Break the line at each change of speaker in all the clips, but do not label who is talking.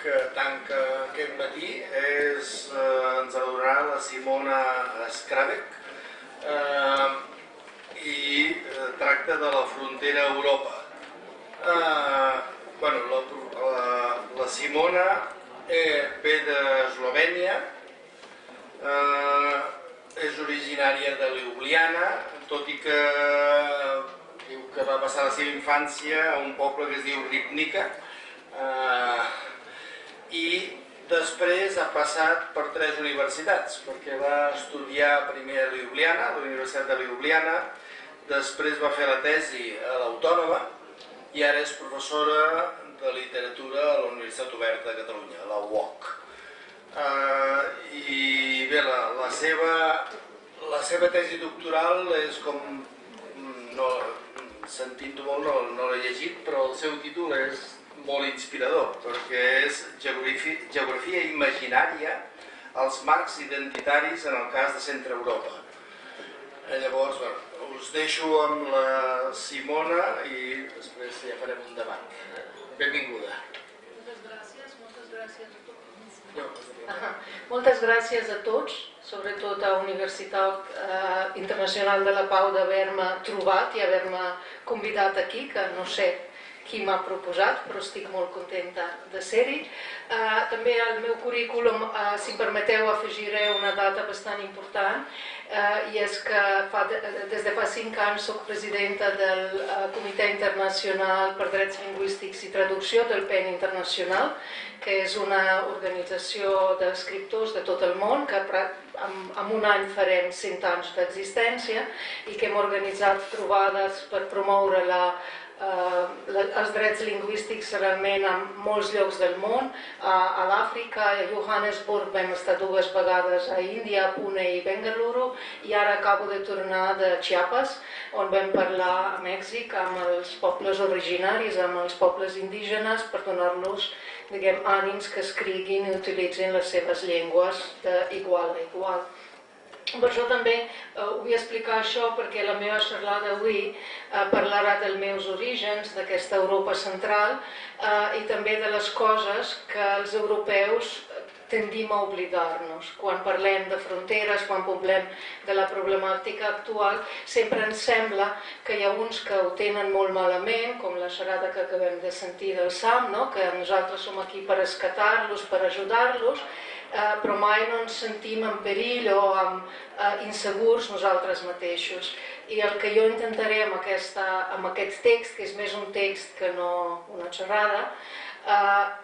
que tanca aquest matí ens ha donat la Simona Skravek i tracta de la frontera a Europa. La Simona ve d'Eslovènia, és originària de Ljubljana, tot i que diu que va passar la seva infància a un poble que es diu Ribnica, i després ha passat per 3 universitats, perquè va estudiar primer a Ljubljana, a la Universitat de Ljubljana, després va fer la tesi a l'Autònoma i ara és professora de literatura a la Universitat Oberta de Catalunya, la UOC. I bé, la seva tesi doctoral és com, sentint-ho molt, no l'he llegit, però el seu títol és molt inspirador, perquè és Geografia imaginària als marcs identitaris en el cas de Centre Europa. Llavors, us deixo amb la Simona i després ja farem un debat. Benvinguda.
Moltes gràcies a tots, sobretot a Universitat Internacional de la Pau d'haver-me trobat i haver-me convidat aquí, que no sé qui m'ha proposat, però estic molt contenta de ser-hi. També al meu currículum, si em permeteu, afegiré una data bastant important, i és que des de fa 5 anys soc presidenta del Comitè Internacional per Drets Lingüístics i Traducció del PEN Internacional, que és una organització d'escriptors de tot el món, que en un any farem 100 anys d'existència i que hem organitzat trobades per promoure els drets lingüístics realment en molts llocs del món. A l'Àfrica, a Johannesburg, vam estar 2 vegades a Índia, a Pune i Bengaluru, i ara acabo de tornar de Chiapas, on vam parlar a Mèxic amb els pobles originaris, amb els pobles indígenes, per donar-los ànims que escriguin i utilitzin les seves llengües d'igual a igual. Per això també vull explicar això, perquè la meva xerrada avui parlarà dels meus orígens, d'aquesta Europa central, i també de les coses que els europeus tendim a oblidar-nos. Quan parlem de fronteres, quan parlem de la problemàtica actual, sempre ens sembla que hi ha uns que ho tenen molt malament, com la xerrada que acabem de sentir del Sam, que nosaltres som aquí per rescatar-los, per ajudar-los, però mai no ens sentim en perill o insegurs nosaltres mateixos. I el que jo intentaré amb aquest text, que és més un text que no una xerrada,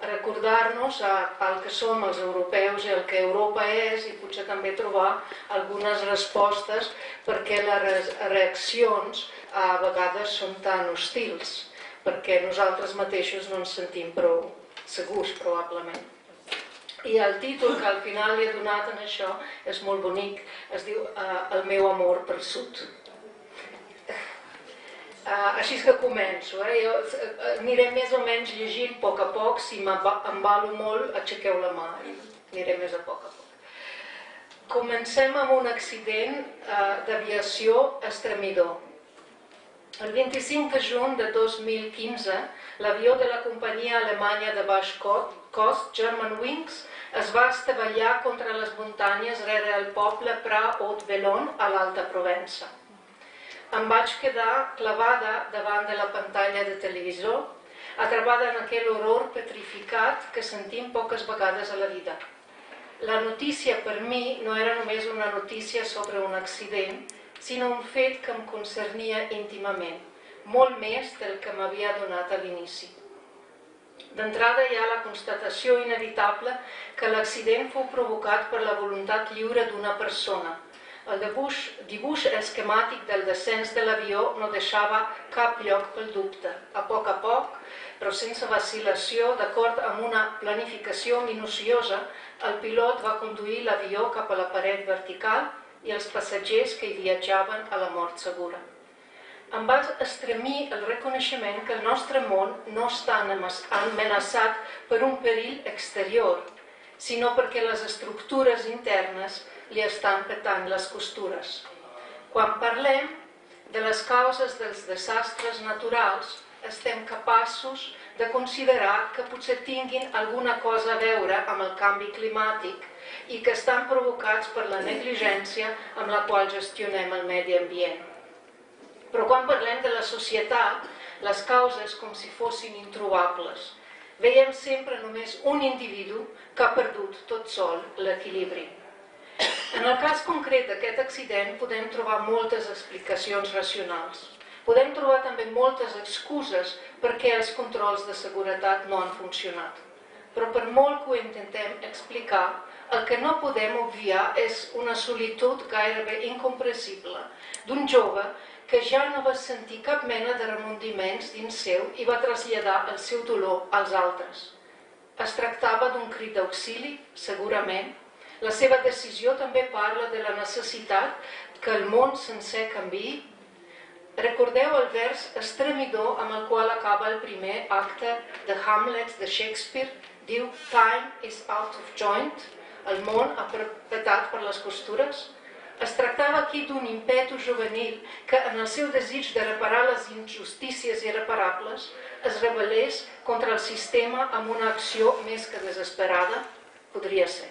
recordar-nos el que som els europeus i el que Europa és, i potser també trobar algunes respostes perquè les reaccions a vegades són tan hostils, perquè nosaltres mateixos no ens sentim prou segurs, probablement. I el títol que al final li he donat en això és molt bonic, es diu El meu amor pel sud. Així que començo. Jo aniré més o menys llegint a poc, si m'embalo molt aixequeu la mà i aniré més a poc. Comencem amb un accident d'aviació estremidor. El 25 de juny de 2015, l'avió de la companyia alemanya de baix cost, Germanwings, es va estavellar contra les muntanyes rere el poble Prat-Haut-Vallon a l'Alta Provença. Em vaig quedar clavada davant de la pantalla de televisor, atrapada en aquell horror petrificat que sentim poques vegades a la vida. La notícia per mi no era només una notícia sobre un accident, sinó un fet que em concernia íntimament, molt més del que m'havia donat a l'inici. D'entrada hi ha la constatació inevitable que l'accident fou provocat per la voluntat lliure d'una persona. El dibuix esquemàtic del descens de l'avió no deixava cap lloc pel dubte. A poc, però sense vacil·lació, d'acord amb una planificació minuciosa, el pilot va conduir l'avió cap a la paret vertical i els passatgers que hi viatjaven a la mort segura. Em va estremir el reconeixement que el nostre món no està amenaçat per un perill exterior, sinó perquè les estructures internes li estan petant les costures. Quan parlem de les causes dels desastres naturals, estem capaços de considerar que potser tinguin alguna cosa a veure amb el canvi climàtic i que estan provocats per la negligència amb la qual gestionem el medi ambient. Però quan parlem de la societat, les causes com si fossin introbables. Veiem sempre només un individu que ha perdut tot sol l'equilibri. En el cas concret d'aquest accident podem trobar moltes explicacions racionals. Podem trobar també moltes excuses perquè els controls de seguretat no han funcionat. Però per molt que ho intentem explicar, el que no podem obviar és una solitud gairebé incomprensible d'un jove que ja no va sentir cap mena de remordiments dins seu i va traslladar el seu dolor als altres. Es tractava d'un crit d'auxili, segurament. La seva decisió també parla de la necessitat que el món sencer canviï. Recordeu el vers estremidor amb el qual acaba el primer acte de Hamlet de Shakespeare? Diu, time is out of joint, el món apretat per les costures. Es tractava aquí d'un impetu juvenil que, en el seu desig de reparar les injustícies irreparables, es rebel·lés contra el sistema amb una acció més que desesperada? Podria ser.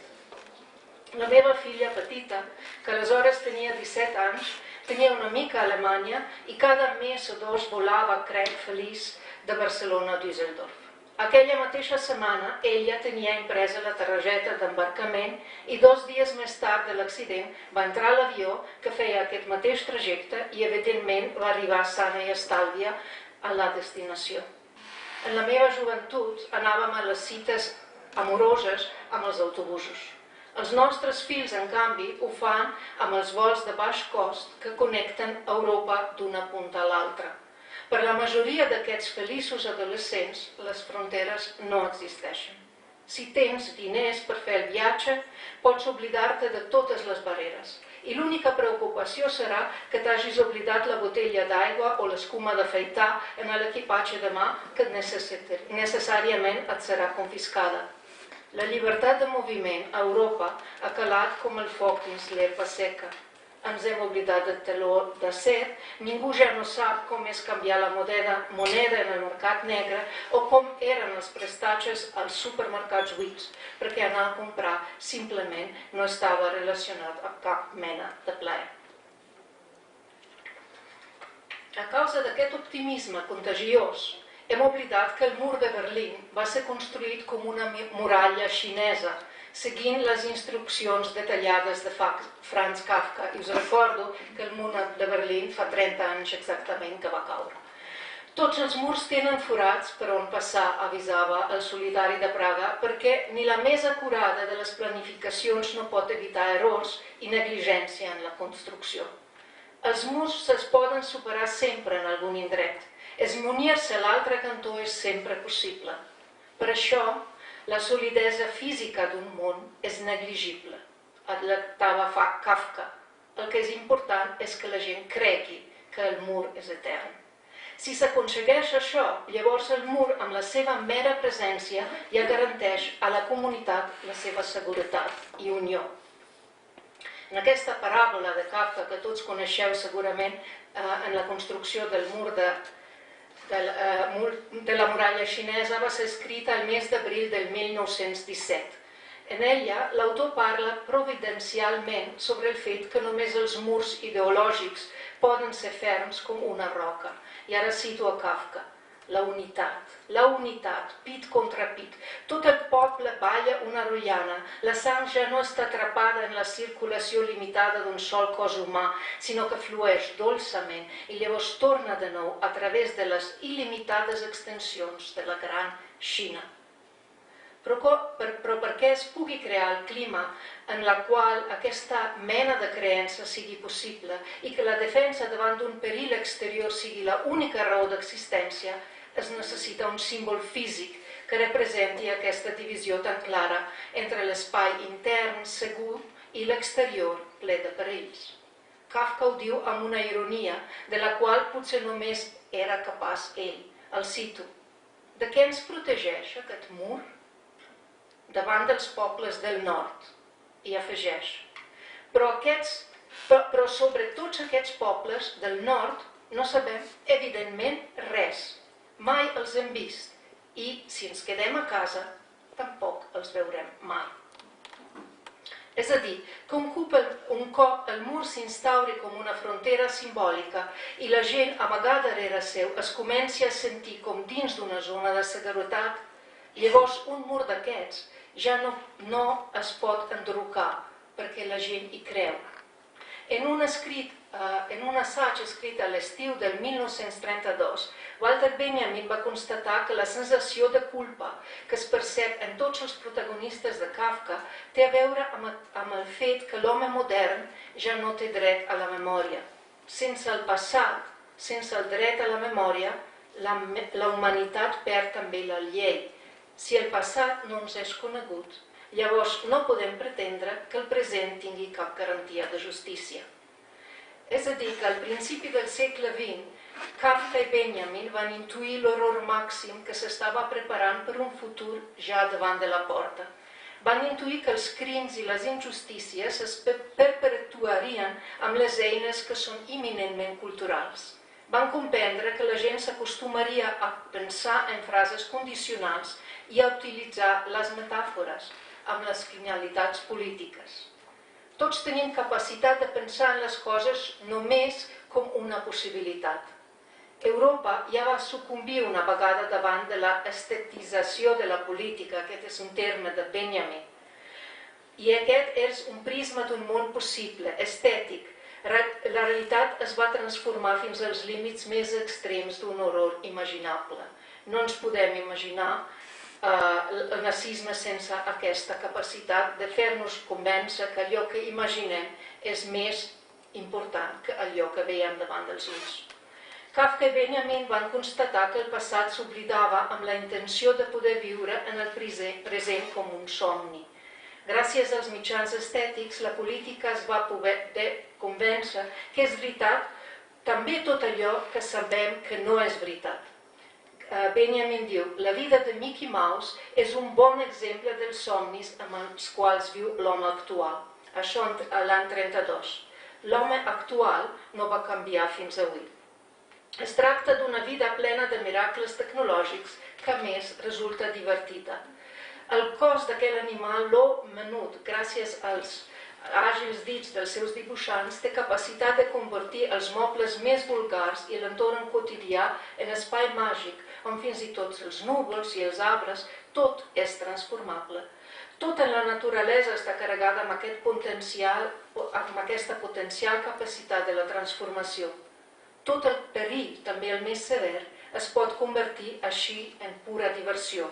La meva filla petita, que aleshores tenia 17 anys, tenia una amiga a Alemanya i cada mes o dos volava, crec, feliç, de Barcelona a Düsseldorf. Aquella mateixa setmana, ella tenia impresa la targeta d'embarcament i 2 dies més tard de l'accident va entrar a l'avió que feia aquest mateix trajecte i, evidentment, va arribar sana i estàlvia a la destinació. En la meva joventut anàvem a les cites amoroses amb els autobusos. Els nostres fills, en canvi, ho fan amb els vols de baix cost que connecten Europa d'una punta a l'altra. Per la majoria d'aquests feliços adolescents, les fronteres no existeixen. Si tens diners per fer el viatge, pots oblidar-te de totes les barreres. I l'única preocupació serà que t'hagis oblidat la botella d'aigua o l'escuma d'afaitar en l'equipatge de mà que necessàriament et serà confiscada. La llibertat de moviment a Europa ha calat com el foc dins l'herba seca. Ens hem oblidat del teló d'acer, ningú ja no sap com és canviar la moneda en el mercat negre o com eren els prestatges als supermercats buits, perquè anar a comprar simplement no estava relacionat amb cap mena de plaer. A causa d'aquest optimisme contagiós, hem oblidat que el mur de Berlín va ser construït com una muralla xinesa, seguint les instruccions detallades de Franz Kafka. I us recordo que el mur de Berlín fa 30 anys exactament que va caure. Tots els murs tenen forats per on passar, avisava el solidari de Praga, perquè ni la més acurada de les planificacions no pot evitar errors i negligència en la construcció. Els murs es poden superar sempre en algun indret. Esmunyir-se a l'altre cantó és sempre possible. Per això, la solidesa física d'un món és negligible, alertava Kafka. El que és important és que la gent cregui que el mur és etern. Si s'aconsegueix això, llavors el mur, amb la seva mera presència, ja garanteix a la comunitat la seva seguretat i unió. En aquesta paràbola de Kafka, que tots coneixeu segurament en la construcció del mur de la muralla xinesa, va ser escrita el mes d'abril del 1917. En ella, l'autor parla providencialment sobre el fet que només els murs ideològics poden ser ferms com una roca. I ara cito a Kafka. La unitat, pit contra pit. Tot el poble balla una rotllana. La sang ja no està atrapada en la circulació limitada d'un sol cos humà, sinó que flueix dolçament i llavors torna de nou a través de les il·limitades extensions de la gran Xina. Però perquè es pugui crear el clima en la qual aquesta mena de creença sigui possible i que la defensa davant d'un perill exterior sigui l'única raó d'existència, es necessita un símbol físic que representi aquesta divisió tan clara entre l'espai intern segur i l'exterior ple de perills. Kafka ho diu amb una ironia de la qual potser només era capaç ell. El cito. De què ens protegeix aquest mur? Davant dels pobles del nord, i afegeix. Però sobre tots aquests pobles del nord no sabem, evidentment, res. Mai els hem vist. i si ens quedem a casa tampoc els veurem mai. És a dir, que un cop el mur s'instauri com una frontera simbòlica i la gent amagada darrere seu es comenci a sentir com dins d'una zona de seguretat, llavors un mur d'aquests ja no es pot enderrocar perquè la gent hi creu. En un assaig escrit a l'estiu del 1932, Walter Benjamin va constatar que la sensació de culpa que es percep en tots els protagonistes de Kafka té a veure amb el fet que l'home modern ja no té dret a la memòria. Sense el passat, sense el dret a la memòria, la humanitat perd també la llei. Si el passat no ens és conegut, llavors no podem pretendre que el present tingui cap garantia de justícia. És a dir, que al principi del segle XX, Kafka i Benjamin van intuir l'horror màxim que s'estava preparant per un futur ja davant de la porta. Van intuir que els crims i les injustícies es perpetuarien amb les eines que són imminentment culturals. Van comprendre que la gent s'acostumaria a pensar en frases condicionals i a utilitzar les metàfores amb les finalitats polítiques. Tots tenim capacitat de pensar en les coses només com una possibilitat. Europa ja va sucumbir una vegada davant de la estetització de la política, aquest és un terme de Benjamin. I aquest és un prisma d'un món possible, estètic. La realitat es va transformar fins als límits més extrems d'un horror imaginable. No ens podem imaginar el nazisme sense aquesta capacitat de fer-nos convèncer que allò que imaginem és més important que allò que veiem davant dels ulls. Kafka i Benjamin van constatar que el passat s'oblidava amb la intenció de poder viure en el present com un somni. Gràcies als mitjans estètics, la política es va poder convèncer que és veritat també tot allò que sabem que no és veritat. Benjamin diu, la vida de Mickey Mouse és un bon exemple dels somnis amb els quals viu l'home actual. Això l'any 32. L'home actual no va canviar fins avui. Es tracta d'una vida plena de miracles tecnològics que a més resulta divertida. El cos d'aquell animal, l'o menut, gràcies als àgils dits dels seus dibuixants, té capacitat de convertir els mobles més vulgars i l'entorn quotidià en espai màgic, on fins i tot els núvols i els arbres, tot és transformable. Tota la naturalesa està carregada amb aquesta potencial capacitat de la transformació. Tot el perill, també el més sever, es pot convertir així en pura diversió.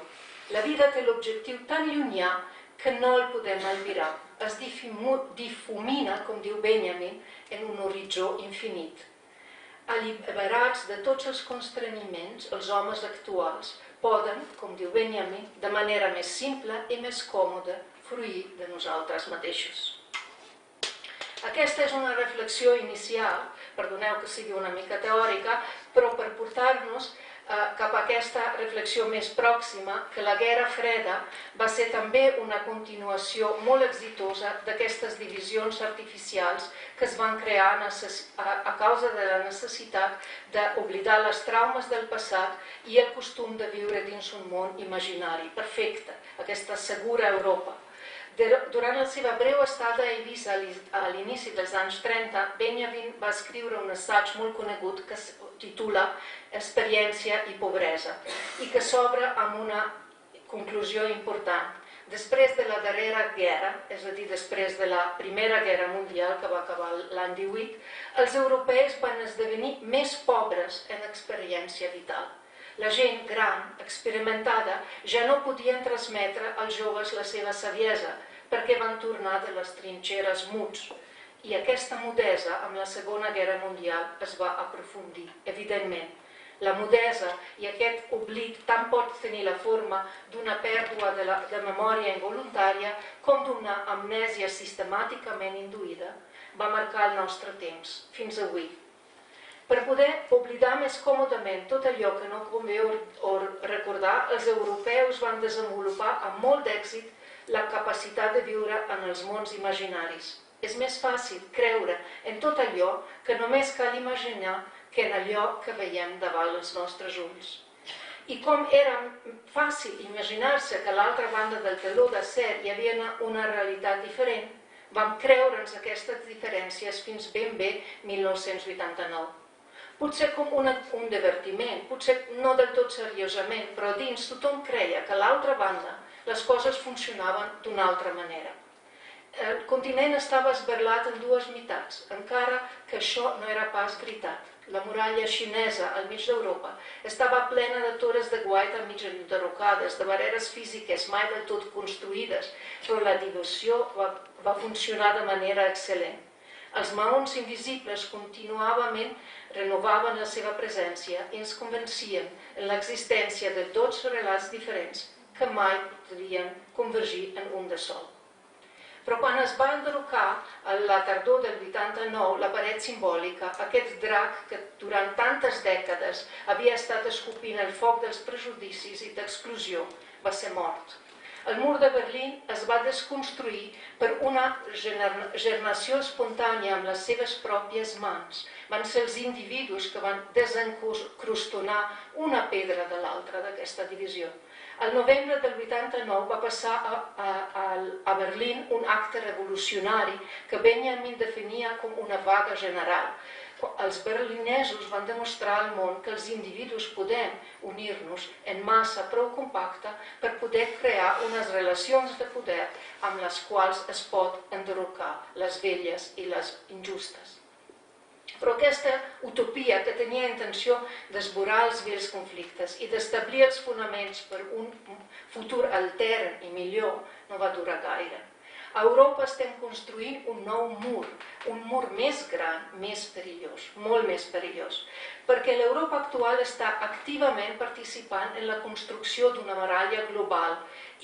La vida té l'objectiu tan llunyà que no el podem albirar. Es difumina, com diu Benjamin, en un horitzó infinit. Alliberats de tots els constrenyiments, els homes actuals poden, com diu Benjamin, de manera més simple i més còmoda, fruir de nosaltres mateixos. Aquesta és una reflexió inicial, perdoneu que sigui una mica teòrica, però per portar-nos cap a aquesta reflexió més pròxima, que la Guerra Freda va ser també una continuació molt exitosa d'aquestes divisions artificials que es van crear a causa de la necessitat d'oblidar les traumes del passat i el costum de viure dins un món imaginari perfecte, aquesta segura Europa. Durant la seva breu estada a Eivissa a l'inici dels anys 30, Benjamin va escriure un assaig molt conegut que es titula Experiència i pobresa i que s'obre amb una conclusió important. Després de la darrera guerra, és a dir, després de la Primera Guerra Mundial, que va acabar l'any 18, els europeus van esdevenir més pobres en experiència vital. La gent gran, experimentada, ja no podien transmetre als joves la seva saviesa perquè van tornar de les trinxeres muts. I aquesta mudesa amb la Segona Guerra Mundial es va aprofundir, evidentment. La mudesa i aquest oblit tant pot tenir la forma d'una pèrdua de memòria involuntària com d'una amnèsia sistemàticament induïda, va marcar el nostre temps, fins avui. Per poder oblidar més còmodament tot allò que no convé recordar, els europeus van desenvolupar amb molt d'èxit la capacitat de viure en els mons imaginaris. És més fàcil creure en tot allò que només cal imaginar que en allò que veiem davant els nostres ulls. I com era fàcil imaginar-se que a l'altra banda del teló d'acer hi havia una realitat diferent, vam creure'ns aquestes diferències fins ben bé 1989. Potser com un divertiment, potser no del tot seriosament, però dins tothom creia que a l'altra banda les coses funcionaven d'una altra manera. El continent estava esberlat en dues meitats, encara que això no era pas veritat. La muralla xinesa al mig d'Europa estava plena de torres de guaita mig enderrocades, de barreres físiques mai del tot construïdes, però la divisió va funcionar de manera excel·lent. Els maons invisibles continuament renovaven la seva presència i ens convencien en l'existència de dos relats diferents que mai podrien convergir en un de sol. Però quan es va enderrocar a la tardor del 89 la paret simbòlica, aquest drac que durant tantes dècades havia estat escopint el foc dels prejudicis i d'exclusió, va ser mort. El mur de Berlín es va desconstruir per una generació espontània amb les seves pròpies mans. Van ser els individus que van desencrustonar una pedra de l'altra d'aquesta divisió. Al novembre del 89 va passar a Berlín un acte revolucionari que Benjamin definia com una vaga general. Els berlinesos van demostrar al món que els individus podem unir-nos en massa prou compacta per poder crear unes relacions de poder amb les quals es pot enderrocar les velles i les injustes. Però aquesta utopia que tenia intenció d'esborar els vells conflictes i d'establir els fonaments per un futur altern i millor no va durar gaire. A Europa estem construint un nou un mur més gran, més perillós, molt més perillós, perquè l'Europa actual està activament participant en la construcció d'una muralla global,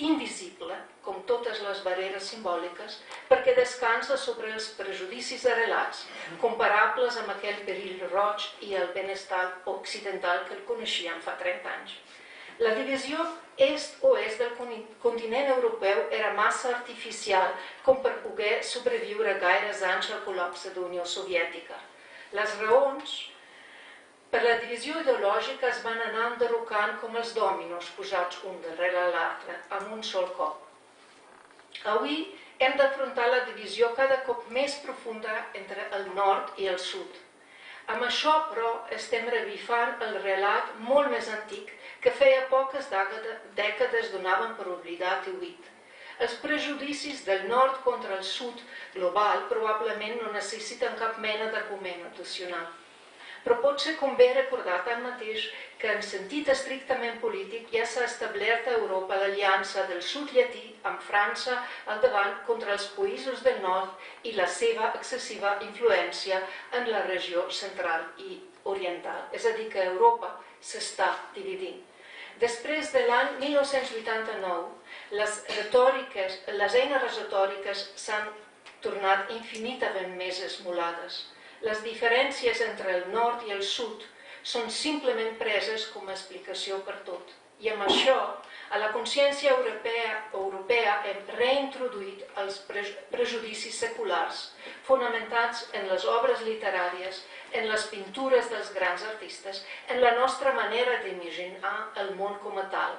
invisible, com totes les barreres simbòliques, perquè descansa sobre els prejudicis arrelats, comparables amb aquell perill roig i el benestar occidental que el coneixíem fa 30 anys. La divisió est-oest del continent europeu era massa artificial com per poder sobreviure gaires anys al col·lapse de l'Unió Soviètica. Les raons per la divisió ideològica es van anar enderrocant com els dòminos posats un darrere l'altre, amb un sol cop. Avui hem d'afrontar la divisió cada cop més profunda entre el nord i el sud. Amb això, però, estem revifant el relat molt més antic que feia poques dècades donaven per oblidat i oït. Els prejudicis del nord contra el sud global probablement no necessiten cap mena d'argument addicional. Però potser convé recordar tanmateix que en sentit estrictament polític ja s'ha establert a Europa l'aliança del sud llatí amb França al davant contra els països del nord i la seva excessiva influència en la regió central i oriental. És a dir, que Europa s'està dividint. Després de l'any 1989, les eines retòriques s'han tornat infinitament més esmolades. Les diferències entre el nord i el sud són simplement preses com a explicació per tot. I amb això, a la consciència europea hem reintroduït els prejudicis seculars, fonamentats en les obres literàries, en les pintures dels grans artistes, en la nostra manera d'imaginar el món com a tal.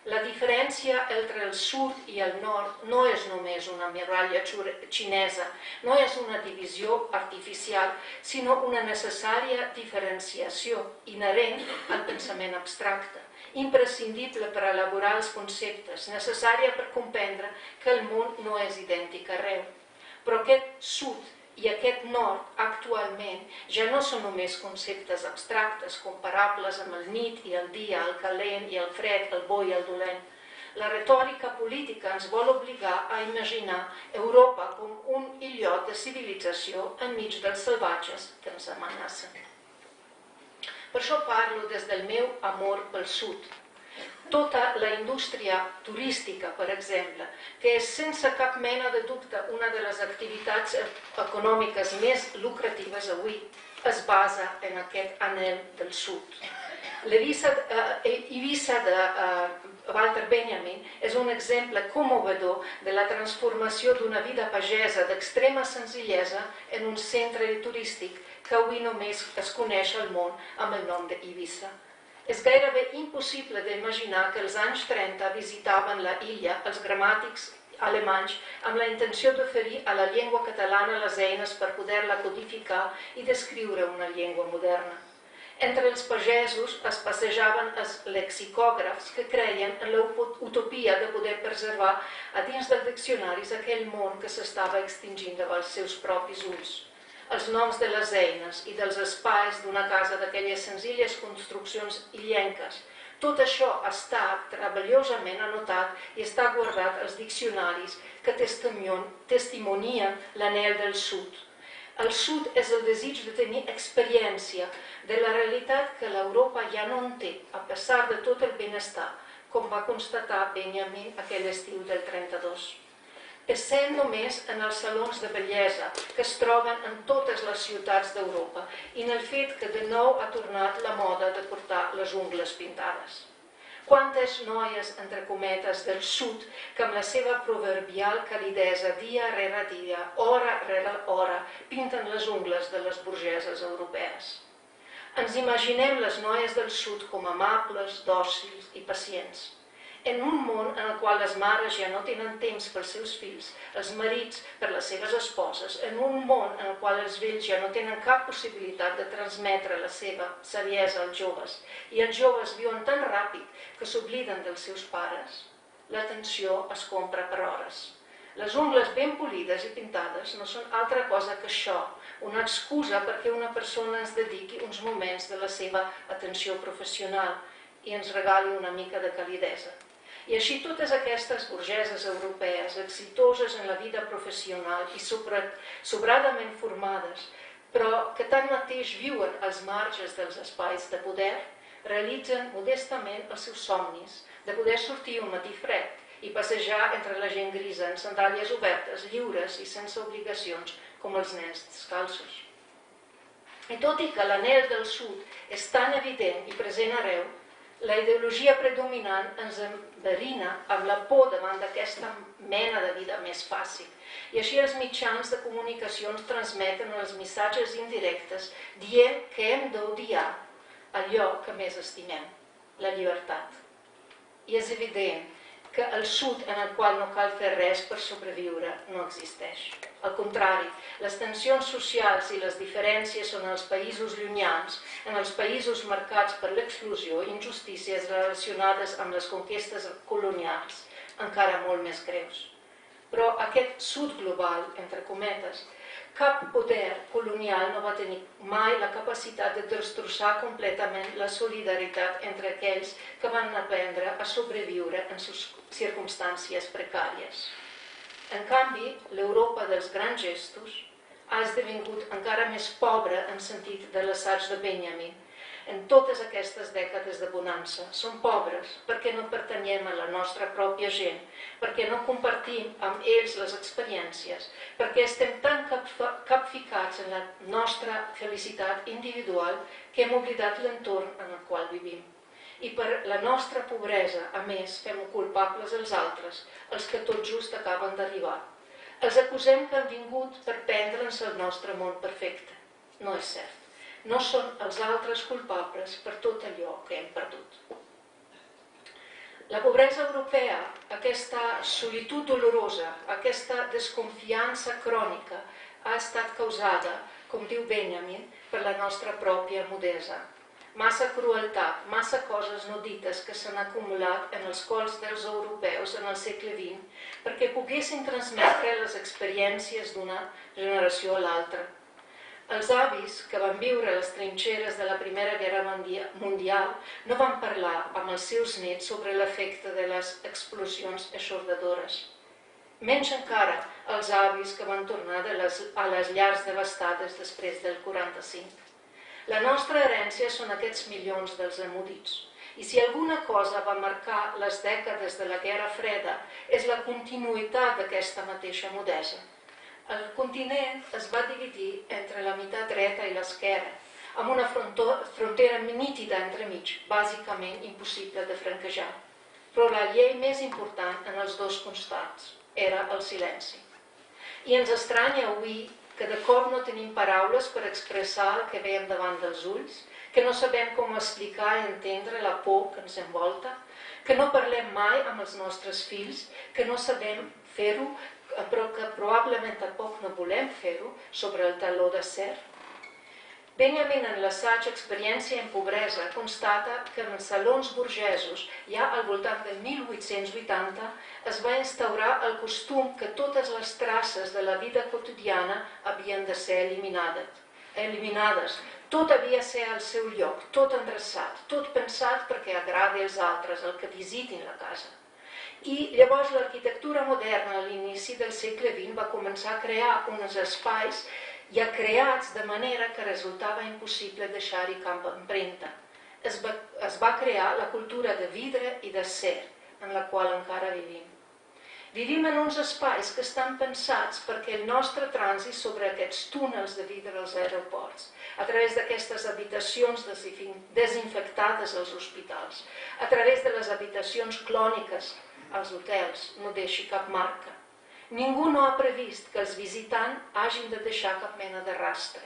La diferència entre el sud i el nord no és només una muralla xinesa, no és una divisió artificial, sinó una necessària diferenciació inherent al pensament abstracte, imprescindible per elaborar els conceptes, necessària per comprendre que el món no és idèntic arreu. Però aquest sud i aquest nord, actualment, ja no són només conceptes abstractes, comparables amb el nit i el dia, el calent i el fred, el bo i el dolent. La retòrica política ens vol obligar a imaginar Europa com un illot de civilització enmig dels salvatges que ens amenacen. Per això parlo des del meu amor pel sud. Tota la indústria turística, per exemple, que és sense cap mena de dubte una de les activitats econòmiques més lucratives avui, es basa en aquest anhel del sud. Ibiza de Walter Benjamin és un exemple commovedor de la transformació d'una vida pagesa d'extrema senzillesa en un centre turístic que avui només es coneix al món amb el nom d'Ibiza. És gairebé impossible d'imaginar que els anys 30 visitaven la illa els gramàtics alemanys amb la intenció d'oferir a la llengua catalana les eines per poder-la codificar i descriure una llengua moderna. Entre els pagesos es passejaven els lexicògrafs que creien en la utopia de poder preservar a dins dels diccionaris aquell món que s'estava extingint davant els seus propis ulls. Els noms de les eines i dels espais d'una casa d'aquelles senzilles construccions illenques. Tot això està treballosament anotat i està guardat als diccionaris que testimonien l'anhel del sud. El sud és el desig de tenir experiència de la realitat que l'Europa ja no en té, a pesar de tot el benestar, com va constatar Benjamin aquell estiu del 32. Essent només en els salons de bellesa que es troben en totes les ciutats d'Europa i en el fet que de nou ha tornat la moda de portar les ungles pintades. Quantes noies, entre cometes, del sud que amb la seva proverbial calidesa dia rere dia, hora rere hora, pinten les ungles de les burgeses europees. Ens imaginem les noies del sud com amables, dòcils i pacients. En un món en el qual les mares ja no tenen temps pels seus fills, els marits per les seves esposes, en un món en el qual els vells ja no tenen cap possibilitat de transmetre la seva saviesa als joves, i els joves viuen tan ràpid que s'obliden dels seus pares, l'atenció es compra per hores. Les ungles ben polides i pintades no són altra cosa que això, una excusa perquè una persona ens dediqui uns moments de la seva atenció professional i ens regali una mica de calidesa. I així totes aquestes burgeses europees, exitoses en la vida professional i sobradament formades, però que tanmateix viuen als marges dels espais de poder, realitzen modestament els seus somnis de poder sortir un matí fred i passejar entre la gent grisa en sandàlies obertes, lliures i sense obligacions, com els nens descalços. I tot i que l'anhel del sud és tan evident i present arreu, la ideologia predominant ens enverina amb la por davant d'aquesta mena de vida més fàcil. I així els mitjans de comunicació ens transmeten els missatges indirectes dient que hem d'odiar allò que més estimem, la llibertat. I és evident que el sud en el qual no cal fer res per sobreviure no existeix. Al contrari, les tensions socials i les diferències són en els països llunyans, en els països marcats per l'exclusió i injustícies relacionades amb les conquestes colonials, encara molt més greus. Però aquest sud global, entre cometes, cap poder colonial no va tenir mai la capacitat de destrossar completament la solidaritat entre aquells que van aprendre a sobreviure en circumstàncies precàries. En canvi, l'Europa dels grans gestos ha esdevingut encara més pobra en sentit de l'assaig de Benjamin. En totes aquestes dècades de bonança som pobres perquè no pertanyem a la nostra pròpia gent, perquè no compartim amb ells les experiències, perquè estem tan capficats en la nostra felicitat individual que hem oblidat l'entorn en el qual vivim. I per la nostra pobresa, a més, fem culpables els altres, els que tot just acaben d'arribar. Els acusem que han vingut per prendre'ns el nostre món perfecte. No és cert. No són els altres culpables per tot allò que hem perdut. La pobresa europea, aquesta solitud dolorosa, aquesta desconfiança crònica, ha estat causada, com diu Benjamin, per la nostra pròpia mudesa. Massa crueltat, massa coses no dites que s'han acumulat en els cols dels europeus en el segle XX perquè poguessin transmetre les experiències d'una generació a l'altra. Els avis que van viure a les trinxeres de la Primera Guerra Mundial no van parlar amb els seus nets sobre l'efecte de les explosions eixordadores. Menys encara els avis que van tornar a les llars devastades després del 45. La nostra herència són aquests milions dels emudits. I si alguna cosa va marcar les dècades de la Guerra Freda és la continuïtat d'aquesta mateixa mudesa. El continent es va dividir entre la meitat dreta i l'esquerra, amb una frontera nítida entremig, bàsicament impossible de franquejar. Però la llei més important en els dos costats era el silenci. I ens estranya avui que de cop no tenim paraules per expressar el que veiem davant dels ulls, que no sabem com explicar i entendre la por que ens envolta, que no parlem mai amb els nostres fills, que no sabem fer-ho, però que probablement tampoc no volem fer-ho sobre el taló d'acer. Benjamin, en l'assaig Experiència en pobresa, constata que en els salons burgesos, ja al voltant de 1880, es va instaurar el costum que totes les traces de la vida quotidiana havien de ser eliminades. Tot havia de ser al seu lloc, tot endreçat, tot pensat perquè agradi als altres, el que visitin la casa. I llavors l'arquitectura moderna a l'inici del segle XX va començar a crear uns espais ja creats de manera que resultava impossible deixar-hi cap empremta. Es va crear la cultura de vidre i d'acer, en la qual encara vivim. Vivim en uns espais que estan pensats perquè el nostre trànsit sobre aquests túnels de vidre als aeroports, a través d'aquestes habitacions desinfectades als hospitals, a través de les habitacions clòniques als hotels, no deixi cap marca. Ningú no ha previst que els visitants hagin de deixar cap mena de rastre.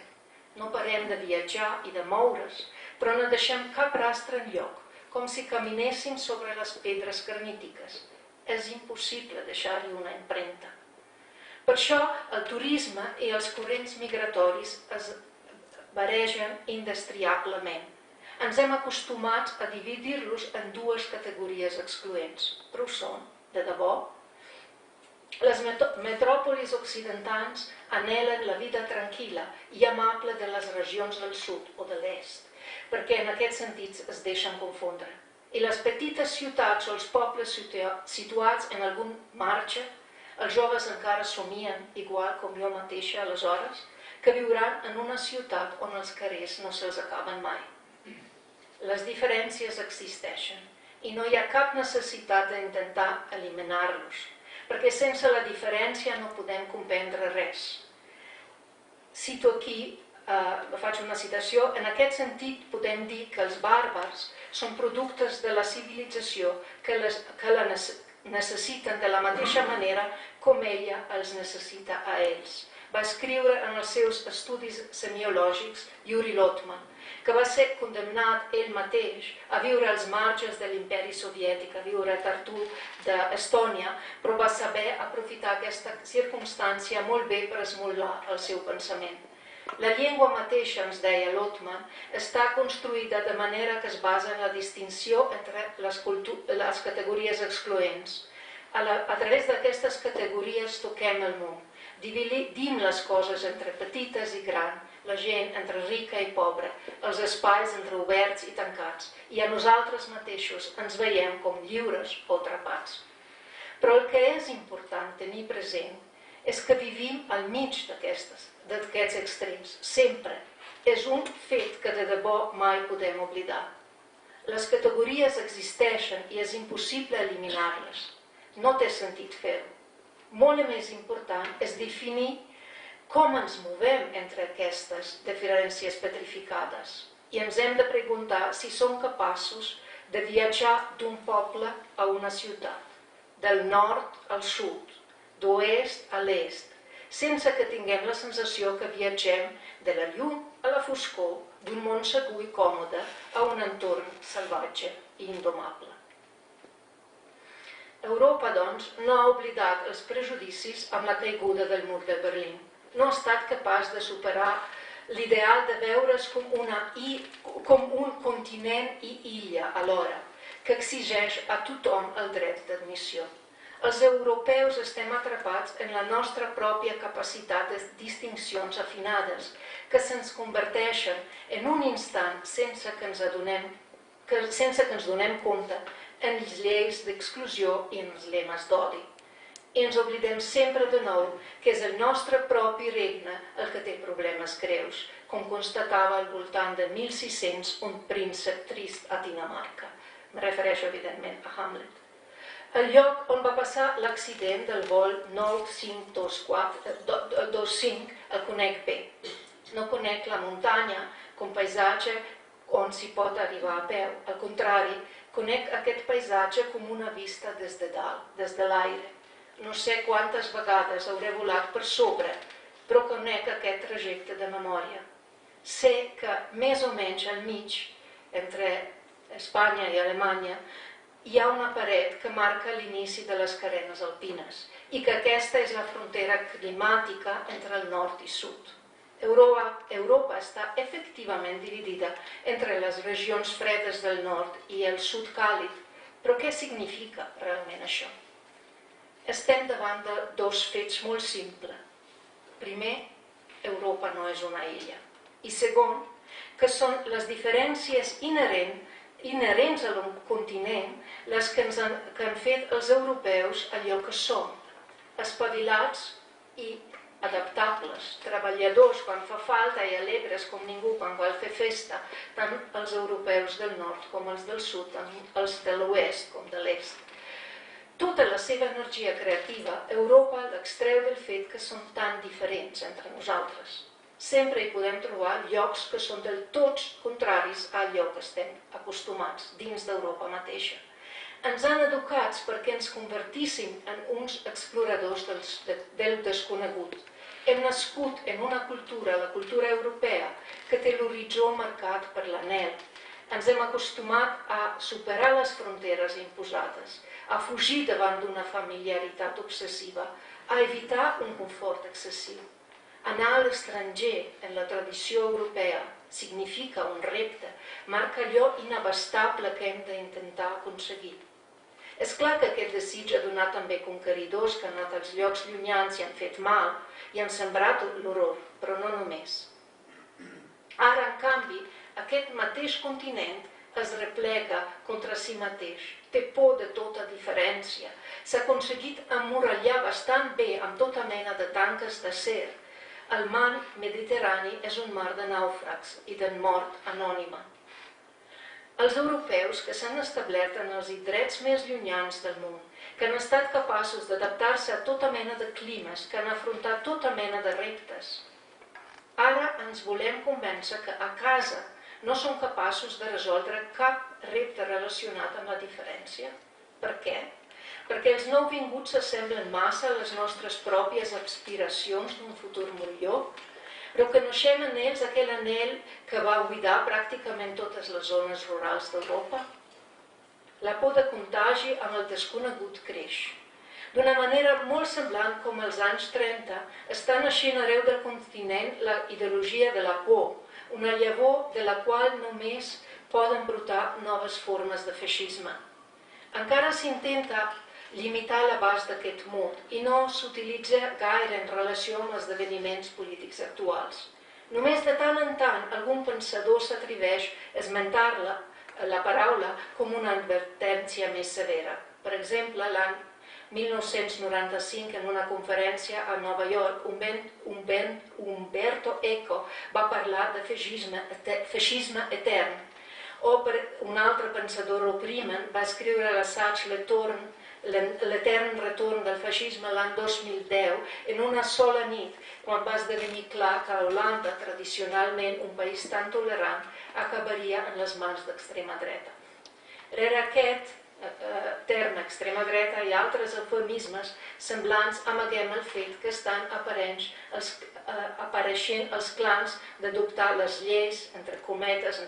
No parem de viatjar i de moure's, però no deixem cap rastre enlloc, com si caminéssim sobre les pedres granítiques. És impossible deixar-hi una empremta. Per això, el turisme i els corrents migratoris es baregen indestriablement. Ens hem acostumat a dividir-los en dues categories excloents, però ho són, de debò. Les metròpolis occidentals anhelen la vida tranquil·la i amable de les regions del sud o de l'est, perquè en aquests sentits es deixen confondre. I les petites ciutats o els pobles situats en algun marge, els joves encara somien, igual com jo mateixa aleshores, que viuran en una ciutat on els carrers no se'ls acaben mai. Les diferències existeixen i no hi ha cap necessitat d'intentar eliminar-los, perquè sense la diferència no podem comprendre res. Cito aquí, faig una citació, en aquest sentit podem dir que els bàrbars són productes de la civilització que la necessiten de la mateixa manera com ella els necessita a ells. Va escriure en els seus estudis semiològics Yuri Lotman, que va ser condemnat ell mateix a viure als marges de l'imperi soviètic, a viure a Tartu d'Estònia, però va saber aprofitar aquesta circumstància molt bé per esmolar el seu pensament. La llengua mateixa, ens deia Lotman, està construïda de manera que es basa en la distinció entre les categories excloents. A través d'aquestes categories toquem el món, dividim les coses entre petites i grans, la gent entre rica i pobra, els espais entre oberts i tancats, i a nosaltres mateixos ens veiem com lliures o atrapats. Però el que és important tenir present és que vivim al mig d'aquests extrems, sempre. És un fet que de debò mai podem oblidar. Les categories existeixen i és impossible eliminar-les. No té sentit fer-ho. Molt més important és definir com ens movem entre aquestes diferències petrificades. I ens hem de preguntar si som capaços de viatjar d'un poble a una ciutat, del nord al sud, d'oest a l'est, sense que tinguem la sensació que viatgem de la llum a la foscor, d'un món segur i còmode a un entorn salvatge i indomable. Europa, doncs, no ha oblidat els prejudicis amb la caiguda del mur de Berlín. No ha estat capaç de superar l'ideal de veure's com un continent i illa alhora, que exigeix a tothom el dret d'admissió. Els europeus estem atrapats en la nostra pròpia capacitat de distincions afinades, que se'ns converteixen en un instant sense que ens donem compte en les lleis d'exclusió i en els lemes d'odi. I ens oblidem sempre de nou que és el nostre propi regne el que té problemes greus, com constatava al voltant de 1600 un príncep trist a Dinamarca. Me refereixo, evidentment, a Hamlet. El lloc on va passar l'accident del vol 9525 el conec bé. No conec la muntanya com paisatge on s'hi pot arribar a peu. Al contrari, conec aquest paisatge com una vista des de dalt, des de l'aire. No sé quantes vegades hauré volat per sobre, però conec aquest trajecte de memòria. sé que més o menys al mig, entre Espanya i Alemanya, hi ha una paret que marca l'inici de les carenes alpines i que aquesta és la frontera climàtica entre el nord i sud. Europa està efectivament dividida entre les regions fredes del nord i el sud càlid, però què significa realment això? Estem davant de dos fets molt simples. Primer, Europa no és una illa. I segon, que són les diferències inherents a un continent les que han fet els europeus allò que som, espavilats i adaptables, treballadors quan fa falta i alegres com ningú quan vol fer festa, tant els europeus del nord com els del sud, tant els de l'oest com de l'est. Tota la seva energia creativa, Europa l'extreu del fet que són tan diferents entre nosaltres. Sempre hi podem trobar llocs que són del tot contraris a allò que estem acostumats dins d'Europa mateixa. Ens han educats perquè ens convertíssim en uns exploradors del desconegut. Hem nascut en una cultura, la cultura europea, que té l'horitzó marcat per l'anhel. Ens hem acostumat a superar les fronteres imposades, a fugir davant d'una familiaritat obsessiva, a evitar un confort excessiu. Anar a l'estranger, en la tradició europea, significa un repte, marca allò inabastable que hem d'intentar aconseguir. És clar que aquest desig ha donat també conqueridors que han anat als llocs llunyans i han fet mal i han sembrat l'horror, però no només. Ara, en canvi, aquest mateix continent es replega contra si mateix, té por de tota diferència, s'ha aconseguit emmurallar bastant bé amb tota mena de tanques d'acer. El mar Mediterrani és un mar de nàufrags i de mort anònima. Els europeus que s'han establert en els indrets més llunyans del món, que han estat capaços d'adaptar-se a tota mena de climes, que han afrontat tota mena de reptes. Ara ens volem convèncer que a casa no són capaços de resoldre cap repte relacionat amb la diferència. Per què? Perquè els nouvinguts s'assemblen massa a les nostres pròpies aspiracions d'un futur millor, però coneixem en ells aquell anhel que va buidar pràcticament totes les zones rurals d'Europa. La por de contagi amb el desconegut creix. D'una manera molt semblant com als anys 30, està naixent arreu del continent la ideologia de la por, una llavor de la qual només poden brotar noves formes de feixisme. Encara s'intenta limitar l'abast d'aquest mot i no s'utilitza gaire en relació amb esdeveniments polítics actuals. Només de tant en tant algun pensador s'atreveix a esmentar la paraula com una advertència més severa. Per exemple, l'any 1995, en una conferència a Nova York, Umberto Eco va parlar de feixisme etern. O un altre pensador, Riemann, va escriure l'assaig L'etern retorn del feixisme l'any 2010 en una sola nit, quan va esdevenir clar que Holanda, tradicionalment un país tan tolerant, acabaria en les mans d'extrema dreta. Rere aquest terme extrema dreta i altres eufemismes semblants amaguem el fet que estan apareixent els clans d'adoptar les lleis, entre cometes,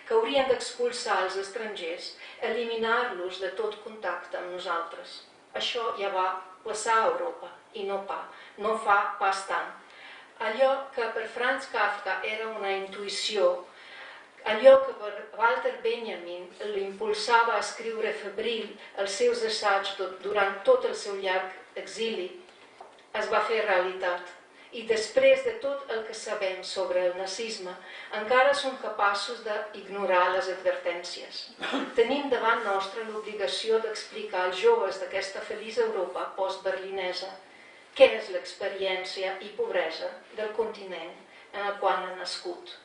que haurien d'expulsar els estrangers, eliminar-los de tot contacte amb nosaltres. Això ja va passar a Europa i no fa pas tant. Allò que per Franz Kafka era una intuïció, allò que per Walter Benjamin l'impulsava a escriure febril els seus assaigs durant tot el seu llarg exili, es va fer realitat. I després de tot el que sabem sobre el nazisme, encara som capaços d'ignorar les advertències. Tenim davant nostra l'obligació d'explicar als joves d'aquesta feliç Europa postberlinesa què és l'experiència i pobresa del continent en el qual han nascut.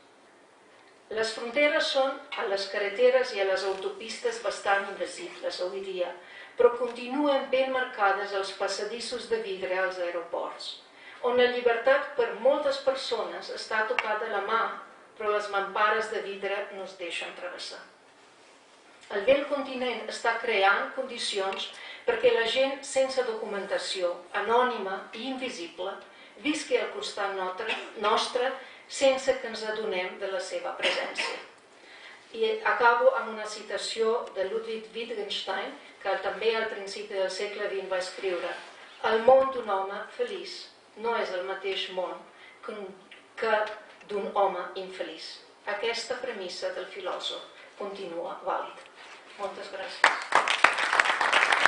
Les fronteres són a les carreteres i a les autopistes bastant invisibles avui dia, però continuen ben marcades als passadissos de vidre als aeroports, on la llibertat per moltes persones està tocada a la mà, però les mampares de vidre no es deixen travessar. El vell continent està creant condicions perquè la gent sense documentació, anònima i invisible, visqui al costat nostre sense que ens adonem de la seva presència. I acabo amb una citació de Ludwig Wittgenstein, que també al principi del segle XX va escriure: el món d'un home feliç no és el mateix món que d'un home infeliç. Aquesta premissa del filòsof continua vàlida. Moltes gràcies.